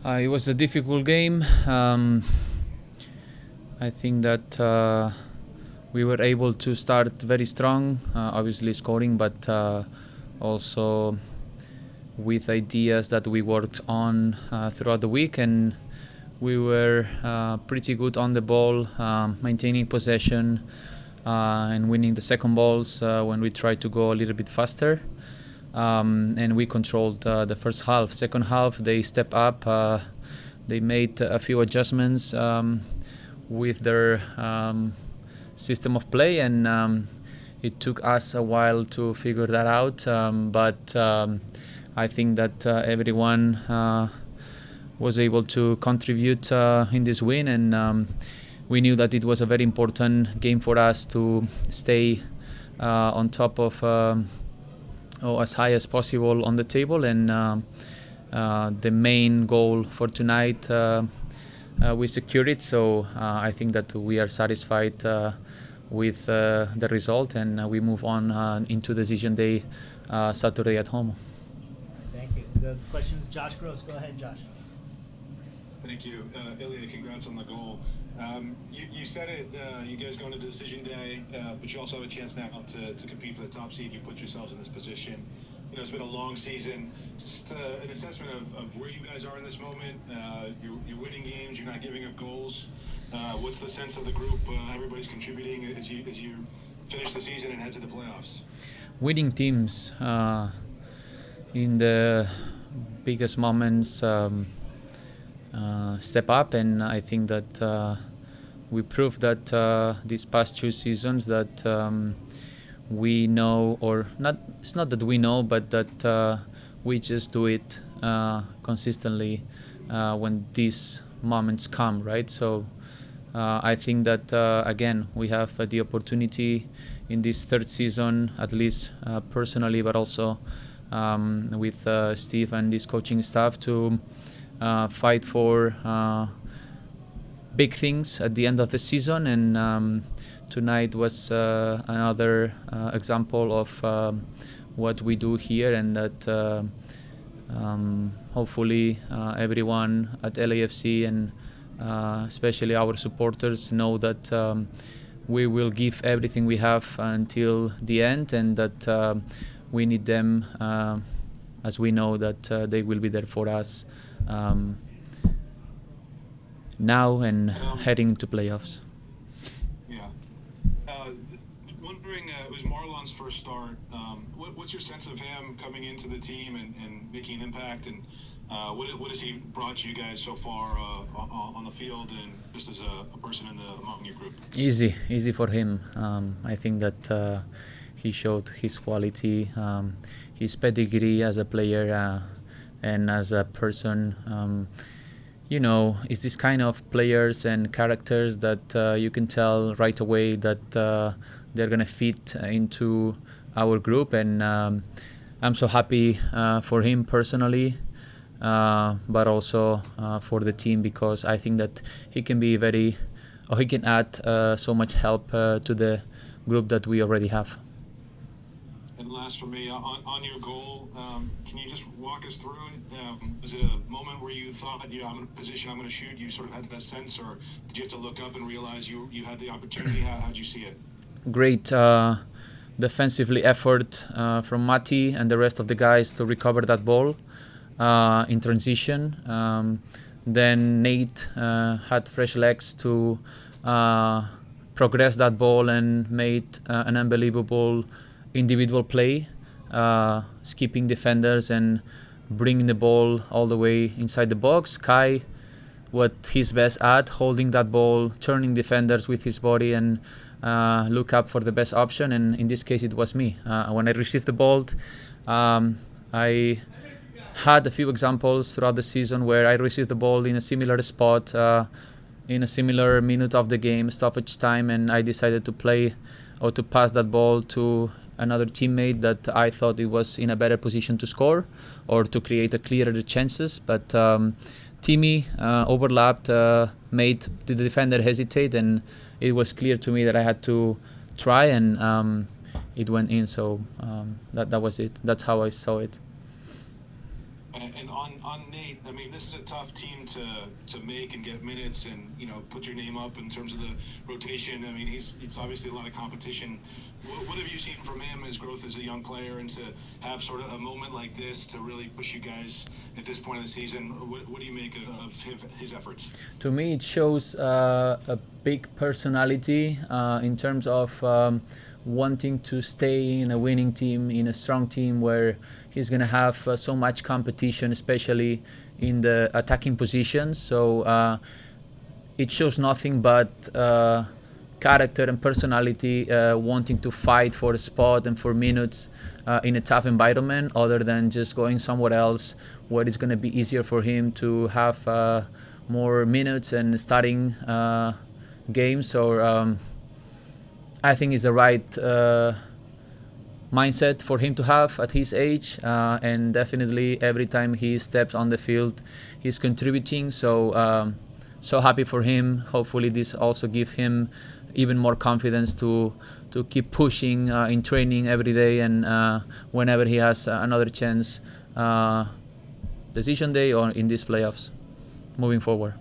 It was a difficult game. I think that we were able to start very strong, obviously scoring, but also with ideas that we worked on throughout the week, and we were pretty good on the ball, maintaining possession and winning the second balls when we tried to go a little bit faster. And we controlled the first half. Second half, they stepped up. They made a few adjustments with their system of play, and it took us a while to figure that out. But I think that everyone was able to contribute in this win, and we knew that it was a very important game for us to stay on top of or as high as possible on the table, and the main goal for tonight we secured it. So I think that we are satisfied with the result, and we move on into decision day Saturday at home. Thank you. The questions, Josh Gross. Go ahead, Josh. Thank you. Ilie, congrats on the goal. You said it, you guys going to decision day, but you also have a chance now to compete for the top seed. You put yourselves in this position. You know, it's been a long season. Just an assessment of where you guys are in this moment. You're winning games. You're not giving up goals. What's the sense of the group? Everybody's contributing as you finish the season and head to the playoffs. Winning teams in the biggest moments step up, and I think that we proved that these past 2 seasons that we know, or not. It's not that we know, but that we just do it consistently when these moments come, right? So I think that again we have the opportunity in this third season, at least personally, but also with Steve and his coaching staff, to fight for big things at the end of the season, and tonight was another example of what we do here, and that hopefully everyone at LAFC and especially our supporters know that we will give everything we have until the end, and that we need them as we know that they will be there for us now and heading to playoffs. Yeah. Wondering, it was Marlon's first start. What's your sense of him coming into the team and making an impact, and what has he brought you guys so far on the field and just as a person among your group? Easy for him. I think that he showed his quality, his pedigree as a player and as a person. You know, it's this kind of players and characters that you can tell right away that they're going to fit into our group, and I'm so happy for him personally, but also for the team, because I think that he can be he can add so much help to the group that we already have. And last for me, on your goal, can you just walk us through it? Was it a moment where you thought, I'm in a position, I'm going to shoot? You sort of had that sense, or did you have to look up and realize you had the opportunity? How'd you see it? Great defensively effort from Mati and the rest of the guys to recover that ball in transition. Then Nate had fresh legs to progress that ball and made an unbelievable individual play, skipping defenders and bringing the ball all the way inside the box. Kai, what he's best at, holding that ball, turning defenders with his body, and look up for the best option. And in this case, it was me. When I received the ball, I had a few examples throughout the season where I received the ball in a similar spot, in a similar minute of the game, stoppage time, and I decided to play or to pass that ball to another teammate that I thought it was in a better position to score or to create a clearer chances. But Timmy overlapped, made the defender hesitate, and it was clear to me that I had to try, and it went in. So that was it. That's how I saw it. And And on Nate, I mean, this is a tough team to make and get minutes and, you know, put your name up in terms of the rotation. I mean, it's obviously a lot of competition. What have you seen from him, his growth as a young player, and to have sort of a moment like this to really push you guys at this point of the season? What do you make of his efforts? To me, it shows a big personality in terms of wanting to stay in a winning team, in a strong team where he's going to have so much competition, especially in the attacking positions. So it shows nothing but character and personality, wanting to fight for a spot and for minutes in a tough environment, other than just going somewhere else where it's going to be easier for him to have more minutes and starting games. Or I think it's the right mindset for him to have at his age, and definitely every time he steps on the field, he's contributing. So so happy for him. Hopefully this also gives him even more confidence to keep pushing in training every day, and whenever he has another chance, decision day or in these playoffs, moving forward.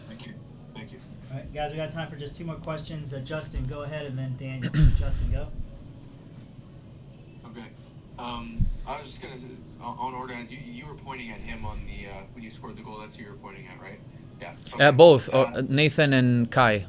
Thank you. Thank you. All right, guys, we got time for just 2 more questions. Justin, go ahead, and then Daniel. Justin, go. Okay. I was just gonna on Ordaz. You were pointing at him on the when you scored the goal. That's who you were pointing at, right? Yeah. Okay. Both, Nathan and Kai.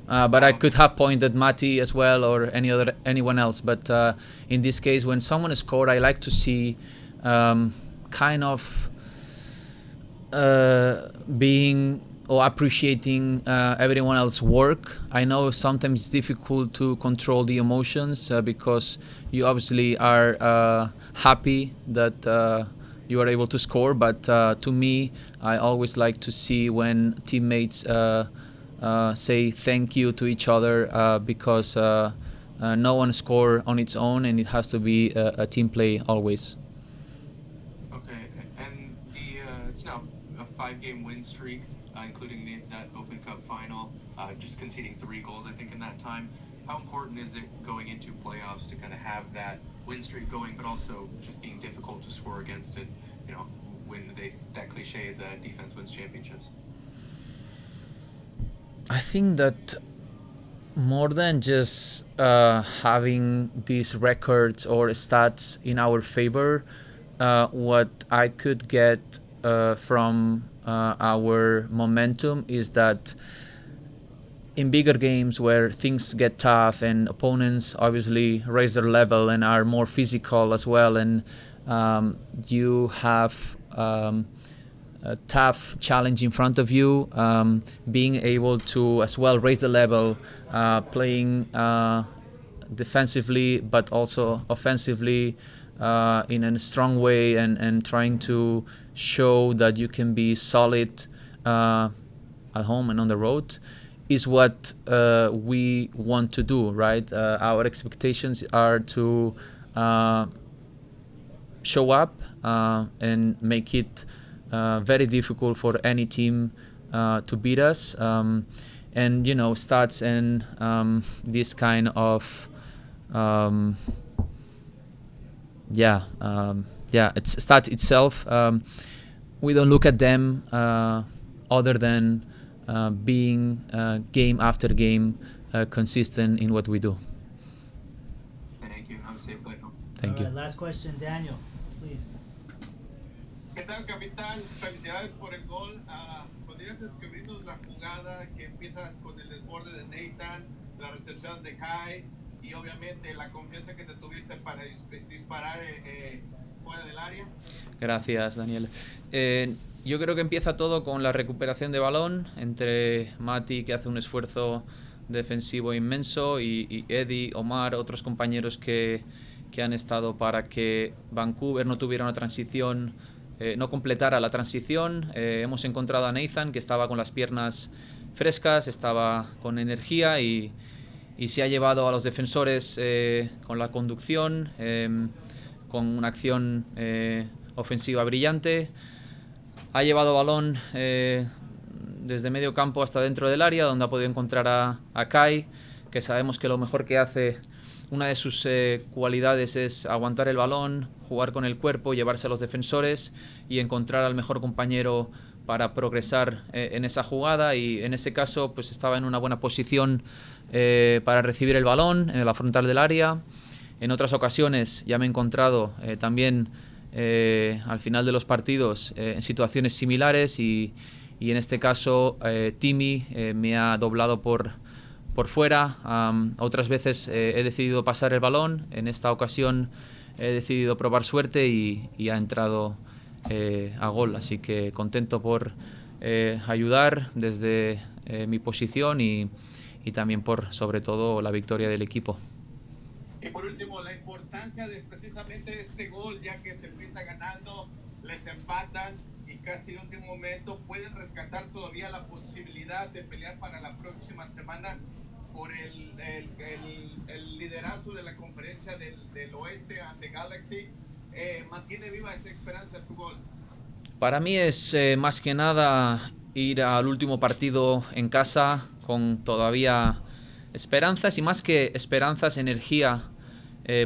But I could have pointed Mati as well, or anyone else. But in this case, when someone scored, I like to see kind of being or appreciating everyone else's work. I know sometimes it's difficult to control the emotions because you obviously are happy that you are able to score. But to me, I always like to see when teammates say thank you to each other because no one scores on its own, and it has to be a team play always. Okay, and it's now a 5-game win streak, including that Open Cup final, just conceding 3 goals, I think, in that time. How important is it going into playoffs to kind of have that win streak going, but also just being difficult to score against it? You know, when that cliche is defense wins championships. I think that more than just having these records or stats in our favor, what I could get from our momentum is that in bigger games where things get tough and opponents obviously raise their level and are more physical as well, and you have a tough challenge in front of you, being able to as well raise the level, playing defensively but also offensively in a strong way, and trying to show that you can be solid at home and on the road, is what we want to do, right? Our expectations are to show up and make it very difficult for any team to beat us, and you know, stats and this kind of it's stats itself. We don't look at them other than being game after game consistent in what we do. Thank you. Have a safe flight home. Thank you. All right, last question, Daniel, please. ¿Qué tal, capitán? Felicidades por el gol. ¿Podrías describirnos la jugada que empieza con el desborde de Nathan, la recepción de Kai y obviamente la confianza que te tuviste para disparar fuera del área? Gracias, Daniel. Yo creo que empieza todo con la recuperación de balón entre Mati, que hace un esfuerzo defensivo inmenso, y Eddie, Omar, otros compañeros que han estado para que Vancouver no tuviera una transición, no completara la transición. Hemos encontrado a Nathan, que estaba con las piernas frescas, estaba con energía y se ha llevado a los defensores con la conducción, con una acción ofensiva brillante. Ha llevado balón desde medio campo hasta dentro del área, donde ha podido encontrar a Kai, que sabemos que lo mejor que hace una de sus cualidades es aguantar el balón, jugar con el cuerpo, llevarse a los defensores y encontrar al mejor compañero para progresar en esa jugada, y en ese caso pues estaba en una buena posición para recibir el balón en la frontal del área. En otras ocasiones ya me he encontrado también al final de los partidos en situaciones similares, y en este caso Timmy me ha doblado por fuera. Otras veces he decidido pasar el balón. En esta ocasión he decidido probar suerte y ha entrado a gol, así que contento por ayudar desde mi posición y también por sobre todo la victoria del equipo. Y por último, la importancia de precisamente este gol, ya que se empieza ganando, les empatan y casi en último momento pueden rescatar todavía la posibilidad de pelear para la próxima semana por el liderazgo de la conferencia del oeste ante Galaxy. Mantiene viva esa esperanza tu gol. Para mí es más que nada ir al último partido en casa con todavía esperanzas, y más que esperanzas, energía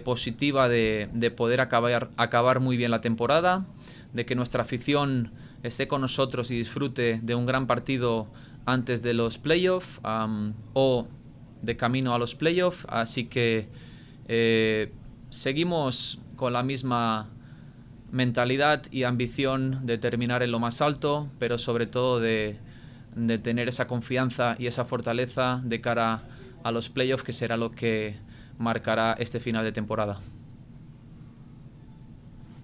positiva de poder acabar muy bien la temporada, de que nuestra afición esté con nosotros y disfrute de un gran partido antes de los playoffs o de camino a los playoffs. Así que seguimos con la misma mentalidad y ambición de terminar en lo más alto, pero sobre todo de tener esa confianza y esa fortaleza de cara a los playoffs, que será lo que marcará este final de temporada.